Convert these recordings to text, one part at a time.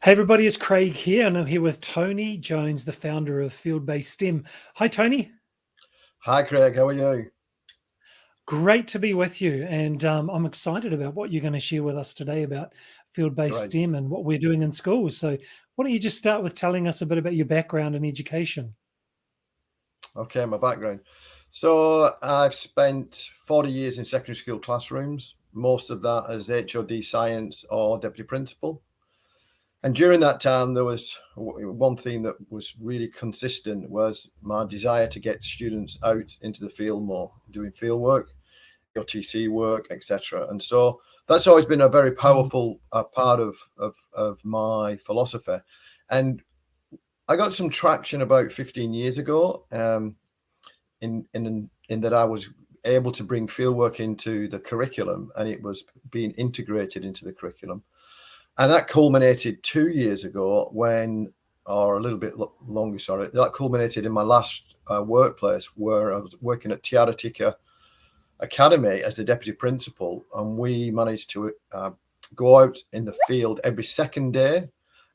Hey everybody, it's Craig here, and I'm here with Tony Jones, the founder of FieldBased STEM. Hi, Tony. Hi, Craig. How are you? Great to be with you, and I'm excited about what you're going to share with us today about FieldBased Great. STEM and what we're doing in schools. So, why don't you just start with telling us a bit about your background in education? Okay, my background. So I've spent 40 years in secondary school classrooms, most of that as HOD science or deputy principal. And during that time, there was one theme that was really consistent was my desire to get students out into the field more, doing field work, OTC work, etc. And so that's always been a very Mm. powerful part of my philosophy. And I got some traction about 15 years ago, in that I was able to bring fieldwork into the curriculum, and it was being integrated into the curriculum. And that culminated 2 years ago or a little bit longer, sorry, that culminated in my last workplace where I was working at Tiaratika Academy as the deputy principal, and we managed to go out in the field every second day,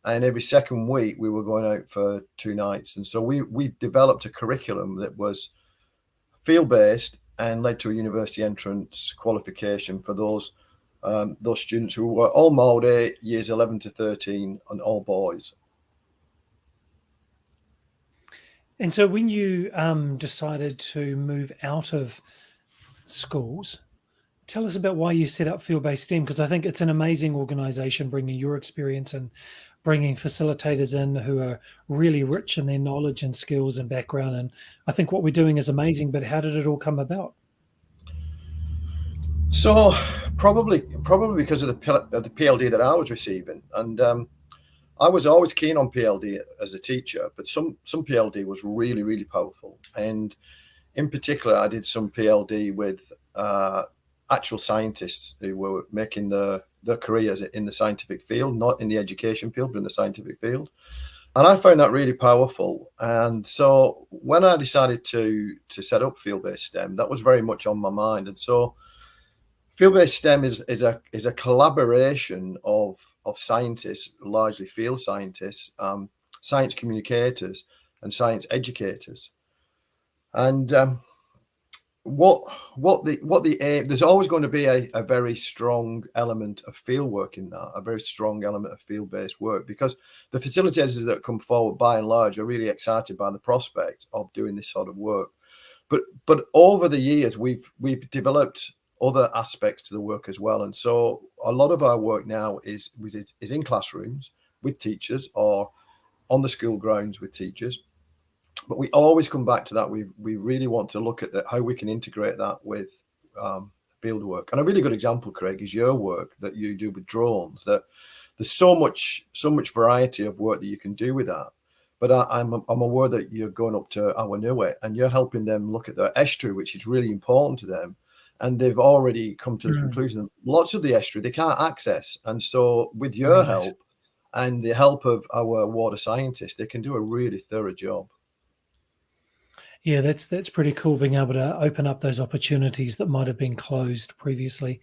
and every second week we were going out for 2 nights. And so we developed a curriculum that was field based and led to a university entrance qualification for those students who were all MOE years 11 to 13 and all boys. And so, when you decided to move out of schools, tell us about why you set up FieldBased STEM, because I think it's an amazing organization bringing your experience and bringing facilitators in who are really rich in their knowledge and skills and background. And I think what we're doing is amazing, but how did it all come about? So probably because of the PLD that I was receiving, and I was always keen on PLD as a teacher, but some PLD was really powerful. And in particular, I did some PLD with actual scientists who were making their careers in the scientific field, not in the education field, but in the scientific field. And I found that really powerful. And so when I decided to set up FieldBased STEM, that was very much on my mind. And so FieldBased STEM is a collaboration of scientists, largely field scientists, science communicators, and science educators. And there's always going to be a very strong element of field work in that, a very strong element of field-based work, because the facilitators that come forward by and large are really excited by the prospect of doing this sort of work. But over the years, we've developed other aspects to the work as well. And so a lot of our work now is in classrooms with teachers or on the school grounds with teachers. But we always come back to that. We really want to look at how we can integrate that with field work. And a really good example, Craig, is your work that you do with drones. That there's so much variety of work that you can do with that. But I'm aware that you're going up to Awanui and you're helping them look at their estuary, which is really important to them. And they've already come to the conclusion that lots of the estuary they can't access. And so with your help and the help of our water scientists, they can do a really thorough job. Yeah, that's pretty cool, being able to open up those opportunities that might have been closed previously.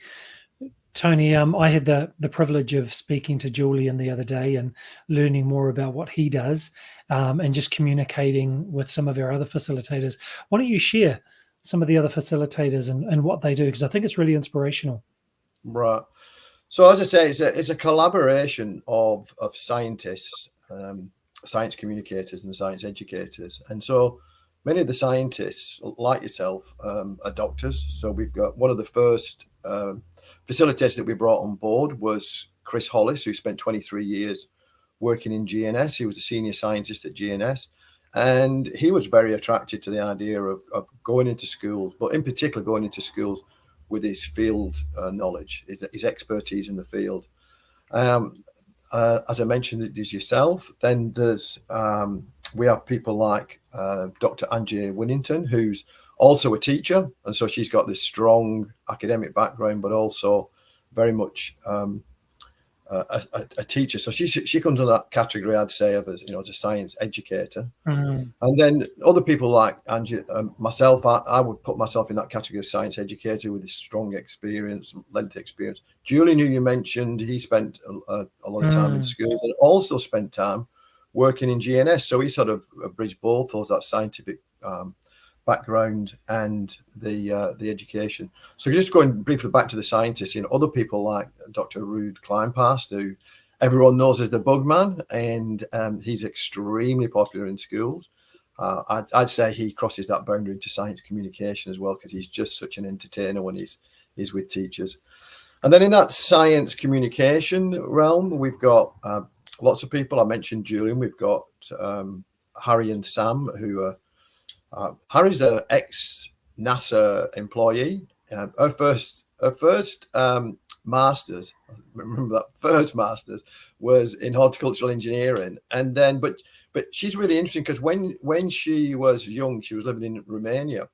Tony, I had the privilege of speaking to Julian the other day and learning more about what he does, and just communicating with some of our other facilitators. Why don't you share some of the other facilitators and what they do? Because I think it's really inspirational. Right. So as I say, it's a collaboration of scientists, science communicators and science educators. And so many of the scientists, like yourself, are doctors. So we've got one of the first facilitators that we brought on board was Chris Hollis, who spent 23 years working in GNS. He was a senior scientist at GNS. And he was very attracted to the idea of going into schools, but in particular going into schools with his field knowledge, his expertise in the field. As I mentioned, it is yourself. Then we have people like Dr. Angie Winnington, who's also a teacher. And so she's got this strong academic background, but also very much a teacher. So she comes under that category, I'd say, of as, as a science educator. Mm. And then other people like Angie, myself, I would put myself in that category of science educator with this strong experience, lengthy experience. Julian, who you mentioned, he spent a lot of time in schools and also spent time working in GNS. So he sort of bridged both those, that scientific background and the education. So just going briefly back to the scientists, other people like Dr. Ruud Kleinpast, who everyone knows as the bug man, and he's extremely popular in schools. I'd say he crosses that boundary into science communication as well, because he's just such an entertainer when he's with teachers. And then in that science communication realm, we've got lots of people. I mentioned Julian. We've got Harry and Sam, who are Harry's an ex-NASA employee. Her first master's, remember that first master's, was in horticultural engineering, and then but she's really interesting because when she was young, she was living in Romania,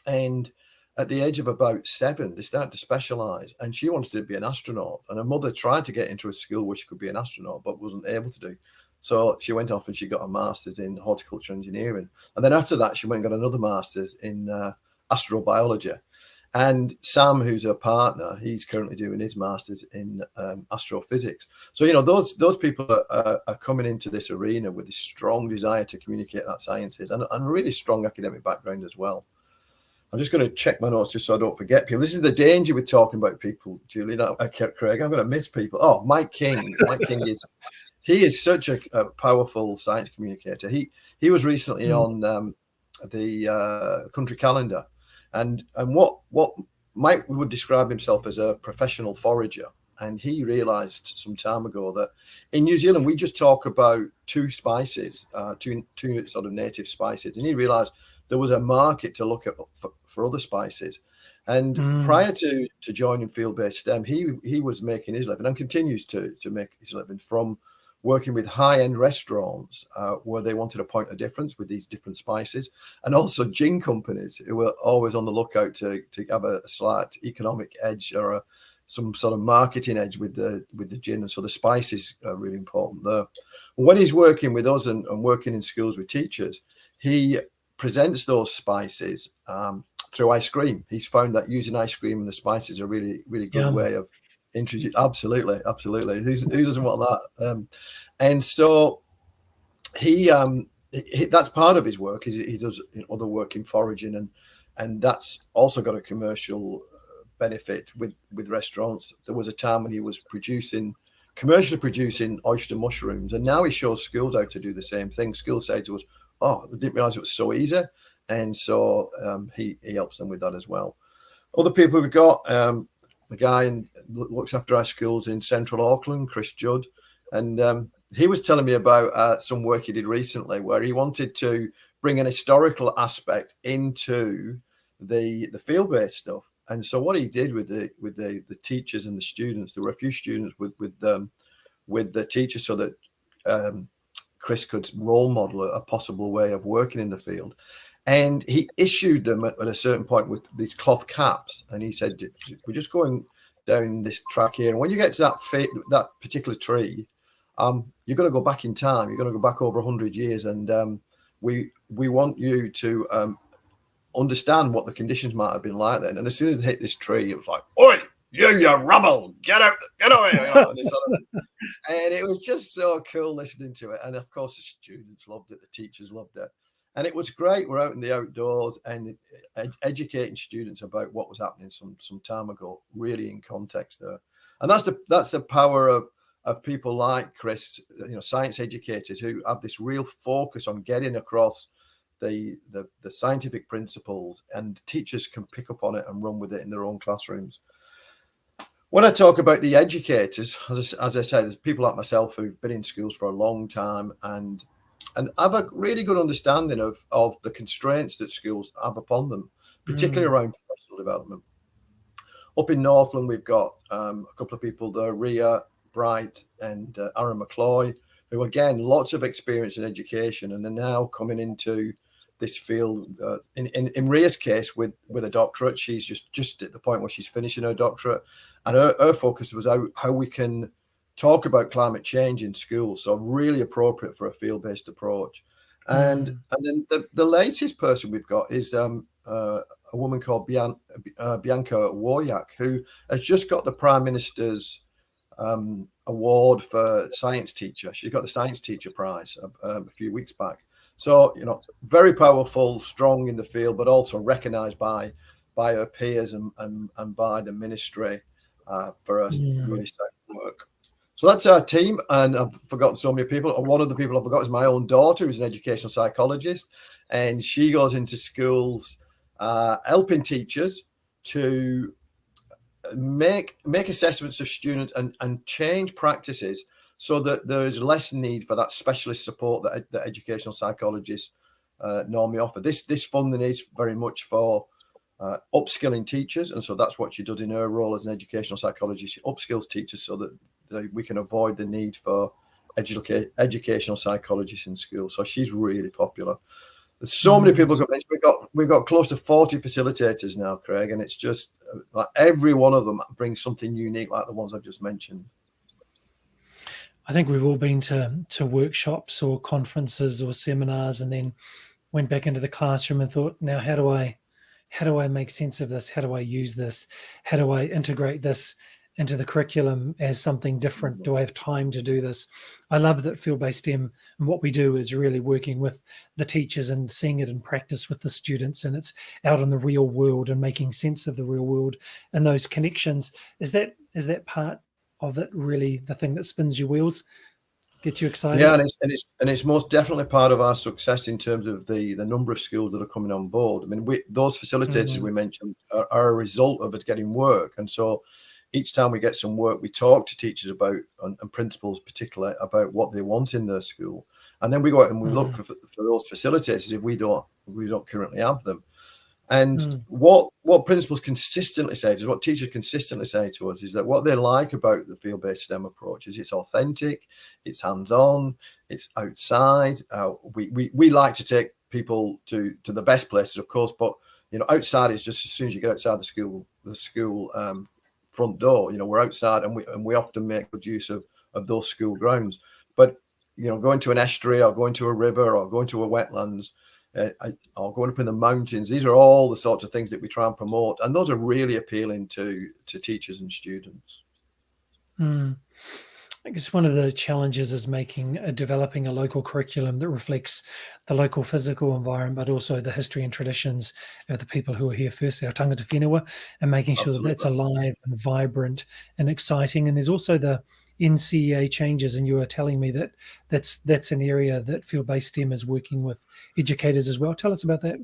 and at the age of about 7, they started to specialize, and she wanted to be an astronaut, and her mother tried to get into a school where she could be an astronaut but wasn't able to do. So she went off and she got a master's in horticultural engineering. And then after that, she went and got another master's in astrobiology. And Sam, who's her partner, he's currently doing his master's in astrophysics. So, those people are coming into this arena with this strong desire to communicate that sciences and really strong academic background as well. I'm just going to check my notes just so I don't forget people. This is the danger with talking about people, Julie. Craig, I'm going to miss people. Oh, Mike King. Mike King he is such a powerful science communicator. He was recently on the country calendar, and what Mike would describe himself as a professional forager. And he realized some time ago that in New Zealand we just talk about 2 spices, two sort of native spices, and he realized there was a market to look at for other spices. And prior to joining FieldBased STEM, he was making his living and continues to make his living from working with high-end restaurants where they wanted a point of difference with these different spices, and also gin companies who were always on the lookout to have a slight economic edge or some sort of marketing edge with the gin. And so the spices are really important there. When he's working with us and working in schools with teachers, he presents those spices through ice cream. He's found that using ice cream and the spices are a really, really good way of introduce. Absolutely. Who doesn't want that? And so he that's part of his work. He does other work in foraging, and that's also got a commercial benefit with restaurants. There was a time when he was commercially producing oyster mushrooms, and now he shows schools how to do the same thing. Schools say to us, "Oh, I didn't realize it was so easy," and so he helps them with that as well. Other people we've got. The guy looks after our schools in Central Auckland, Chris Judd, and he was telling me about some work he did recently where he wanted to bring an historical aspect into the field-based stuff. And so what he did with the teachers and the students, there were a few students with the teachers so that Chris could role model a possible way of working in the field. And he issued them at a certain point with these cloth caps. And he said, "We're just going down this track here. And when you get to that particular tree, you're going to go back in time. You're going to go back over 100 years. And we want you to understand what the conditions might have been like then." And as soon as they hit this tree, it was like, "Oi, you rubble, get out, get away." And it was just so cool listening to it. And of course, the students loved it. The teachers loved it. And it was great. We're out in the outdoors and educating students about what was happening some time ago, really in context there. And that's the power of people like Chris, science educators who have this real focus on getting across the scientific principles, and teachers can pick up on it and run with it in their own classrooms. When I talk about the educators, as I say, there's people like myself who've been in schools for a long time and have a really good understanding of the constraints that schools have upon them, particularly around professional development. Up in Northland, we've got a couple of people there, Ria Bright and Aaron McCloy, who, again, lots of experience in education and are now coming into this field. In Ria's case, with a doctorate, she's just at the point where she's finishing her doctorate. And her focus was how we can talk about climate change in schools. So really appropriate for a field-based approach. And then the latest person we've got is a woman called Bianca Waryak, who has just got the Prime Minister's award for science teacher. She got the Science Teacher Prize a few weeks back. So, you know, very powerful, strong in the field, but also recognised by her peers and by the ministry for her really sound work. So that's our team, and I've forgotten so many people. One of the people I forgot is my own daughter, who's an educational psychologist, and she goes into schools helping teachers to make assessments of students and change practices so that there is less need for that specialist support that educational psychologists normally offer. This funding is very much for upskilling teachers, and so that's what she does in her role as an educational psychologist. She upskills teachers so that we can avoid the need for educational psychologists in schools. So she's really popular. There's so many people. We've got close to 40 facilitators now, Craig, and it's just like every one of them brings something unique, like the ones I've just mentioned. I think we've all been to workshops or conferences or seminars, and then went back into the classroom and thought, now how do I make sense of this? How do I use this? How do I integrate this into the curriculum as something different? Do I have time to do this? I love that field-based STEM, and what we do is really working with the teachers and seeing it in practice with the students, and it's out in the real world and making sense of the real world and those connections. Is that part of it really the thing that spins your wheels, gets you excited? Yeah, and it's most definitely part of our success in terms of the number of schools that are coming on board. I mean, those facilitators we mentioned are a result of us getting work, and so each time we get some work, we talk to teachers about and principals particularly about what they want in their school, and then we go out and we look for those facilitators if we don't currently have them. And what principals consistently say to us, what teachers consistently say to us, is that what they like about the field-based STEM approach is it's authentic, it's hands-on, it's outside. We like to take people to the best places, of course, but you know, outside is just as soon as you get outside the school front door. You know, we're outside, and we often make good use of those school grounds. But you know, going to an estuary or going to a river or going to a wetlands, or going up in the mountains, these are all the sorts of things that we try and promote, and those are really appealing to teachers and students. I guess one of the challenges is developing a local curriculum that reflects the local physical environment, but also the history and traditions of the people who are here first, our tangata whenua, and making sure that that's alive and vibrant and exciting. And there's also the NCEA changes, and you were telling me that that's an area that field-based STEM is working with educators as well. Tell us about that.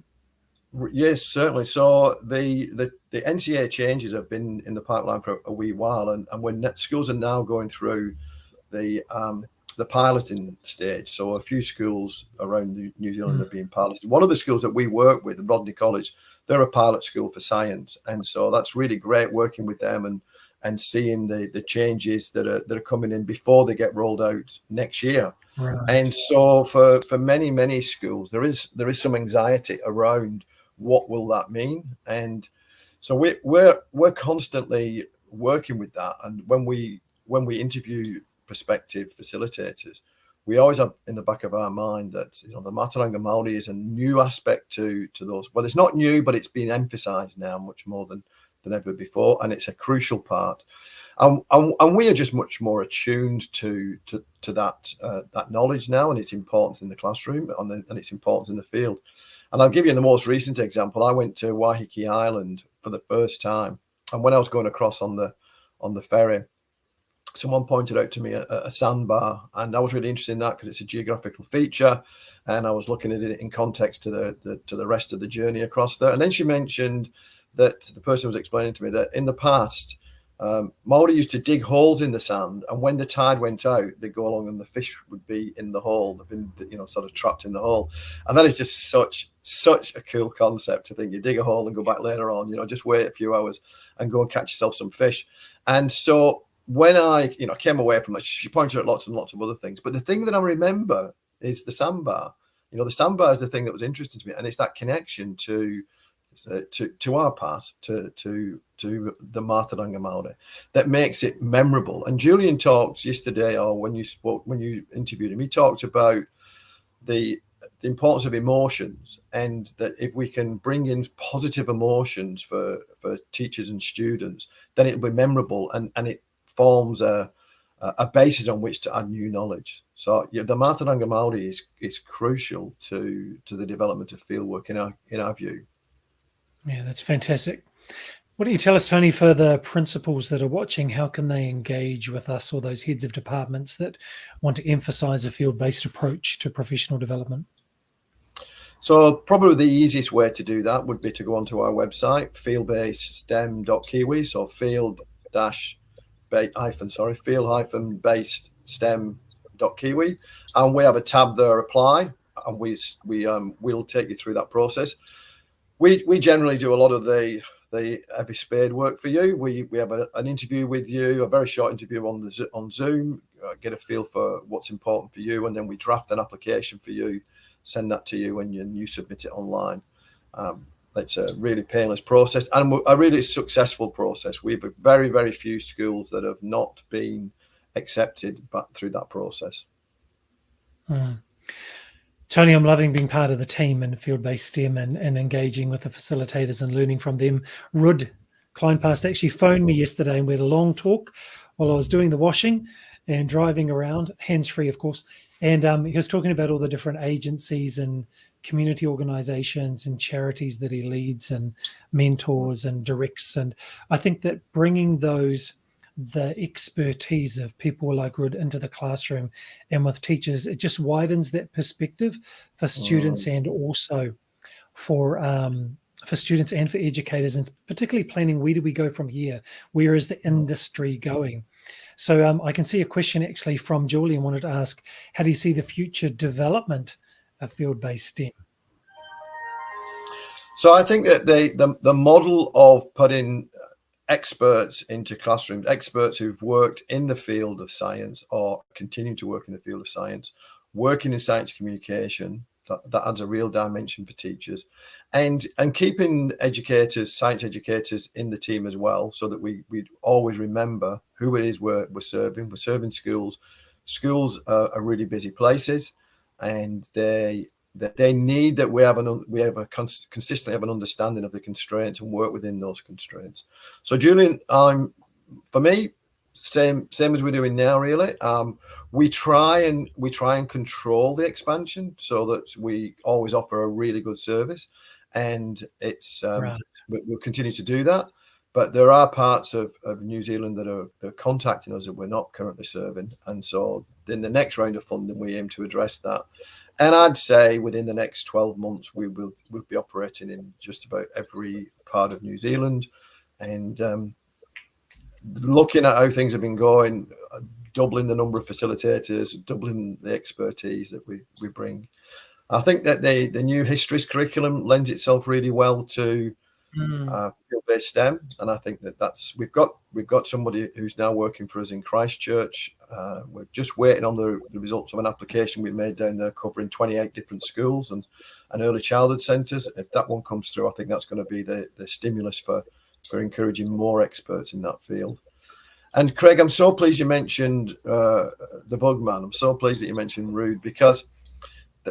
Yes, certainly. So the NCEA changes have been in the pipeline for a wee while, and when schools are now going through the piloting stage. So a few schools around New Zealand are being piloted. One of the schools that we work with, Rodney College, they're a pilot school for science, and so that's really great working with them and seeing the changes that are coming in before they get rolled out next year. Right. And so for many schools, there is some anxiety around what will that mean, and so we're constantly working with that. And when we interview prospective facilitators, we always have in the back of our mind that, you know, the Mātauranga Māori is a new aspect to those. Well, it's not new, but it's been emphasised now much more than ever before, and it's a crucial part. And we are just much more attuned to that knowledge now, and its importance in the classroom and its importance in the field. And I'll give you the most recent example. I went to Waiheke Island for the first time, and when I was going across on the ferry, someone pointed out to me a sandbar, and I was really interested in that because it's a geographical feature, and I was looking at it in context to the rest of the journey across there. And then she mentioned that the person was explaining to me that in the past, Māori used to dig holes in the sand, and when the tide went out, they'd go along and the fish would be in the hole. They've been, you know, sort of trapped in the hole. And that is just such a cool concept to think. You dig a hole and go back later on, you know, just wait a few hours and go and catch yourself some fish. And so when I, you know, came away from it, she pointed out lots and lots of other things. But the thing that I remember is the sandbar. You know, the sandbar is the thing that was interesting to me, and it's that connection to to our path, to the Martha Dangamaude, that makes it memorable. And Julian talked yesterday, or when you interviewed him, he talked about the importance of emotions, and that if we can bring in positive emotions for teachers and students, then it'll be memorable, and it forms a basis on which to add new knowledge. So yeah, the Martha Dangamaude is crucial to the development of fieldwork in our view. Yeah, that's fantastic. What do you tell us, Tony, for the principals that are watching? How can they engage with us, or those heads of departments that want to emphasize a field-based approach to professional development? So probably the easiest way to do that would be to go onto our website, fieldbasedstem.kiwi. So field-based-stem.kiwi, and we have a tab there, apply, and we'll take you through that process. We generally do a lot of the heavy spade work for you. We have an interview with you, a very short interview on Zoom, get a feel for what's important for you, and then we draft an application for you, send that to you, and you submit it online. It's a really painless process, and a really successful process. We have very, very few schools that have not been accepted through that process. Tony, I'm loving being part of the team in field-based STEM and engaging with the facilitators and learning from them. Rud Kleinpast actually phoned me yesterday, and we had a long talk while I was doing the washing and driving around, hands-free, of course. And he was talking about all the different agencies and community organizations and charities that he leads and mentors and directs. And I think that bringing the expertise of people like Rud into the classroom and with teachers, it just widens that perspective for students and also for students and for educators, and particularly planning, where do we go from here? Where is the industry going? So I can see a question actually from Julian wanted to ask, how do you see the future development of field-based STEM? So I think that the model of putting experts into classrooms, experts who've worked in the field of science or continue to work in the field of science, working in science communication, that adds a real dimension for teachers, and keeping educators, science educators in the team as well, so that we always remember who it is we're serving. We're serving schools. Schools are really busy places, and they need that we consistently have an understanding of the constraints and work within those constraints. So Julian, for me, same as we're doing now, really. We try and control the expansion so that we always offer a really good service, and it's Right. we'll continue to do that. But there are parts of New Zealand that are contacting us that we're not currently serving, and so in the next round of funding, we aim to address that. And I'd say within the next 12 months, we'll be operating in just about every part of New Zealand, and looking at how things have been going, doubling the number of facilitators, doubling the expertise that we bring. I think that the new histories curriculum lends itself really well to field-based STEM, and I think we've got somebody who's now working for us in Christchurch. We're just waiting on the results of an application we made down there covering 28 different schools and early childhood centres. If that one comes through, I think that's going to be the stimulus for encouraging more experts in that field. And Craig, I'm so pleased you mentioned the bug man. I'm so pleased that you mentioned Rude, because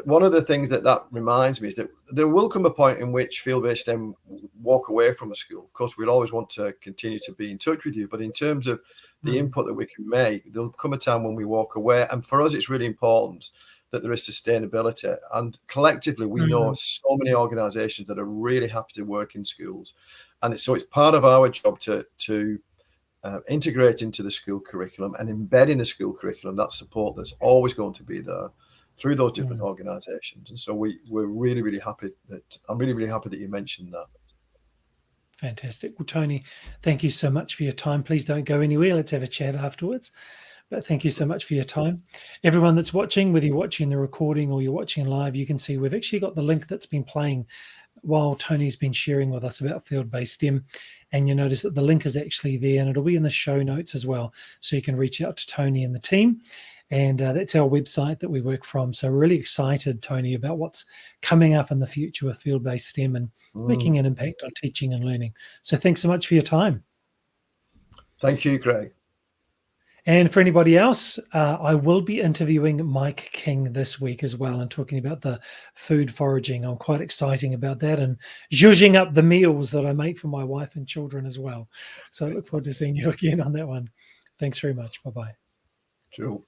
one of the things that reminds me is that there will come a point in which field-based STEM walk away from a school. Of course, we'll always want to continue to be in touch with you, but in terms of the input that we can make, there'll come a time when we walk away. And for us, it's really important that there is sustainability. And collectively, we know so many organizations that are really happy to work in schools. And so it's part of our job to integrate into the school curriculum and embed in the school curriculum that support that's always going to be there through those different organizations. And so we're really, really happy I'm really, really happy that you mentioned that. Fantastic. Well, Tony, thank you so much for your time. Please don't go anywhere. Let's have a chat afterwards. But thank you so much for your time. Everyone that's watching, whether you're watching the recording or you're watching live, you can see we've actually got the link that's been playing while Tony's been sharing with us about field-based STEM. And you notice that the link is actually there, and it'll be in the show notes as well. So you can reach out to Tony and the team. And that's our website that we work from. So really excited, Tony, about what's coming up in the future with field-based STEM and making an impact on teaching and learning. So thanks so much for your time. Thank you, Craig. And for anybody else, I will be interviewing Mike King this week as well and talking about the food foraging. I'm quite excited about that and zhuzhing up the meals that I make for my wife and children as well. So I look forward to seeing you again on that one. Thanks very much. Bye-bye. Cool.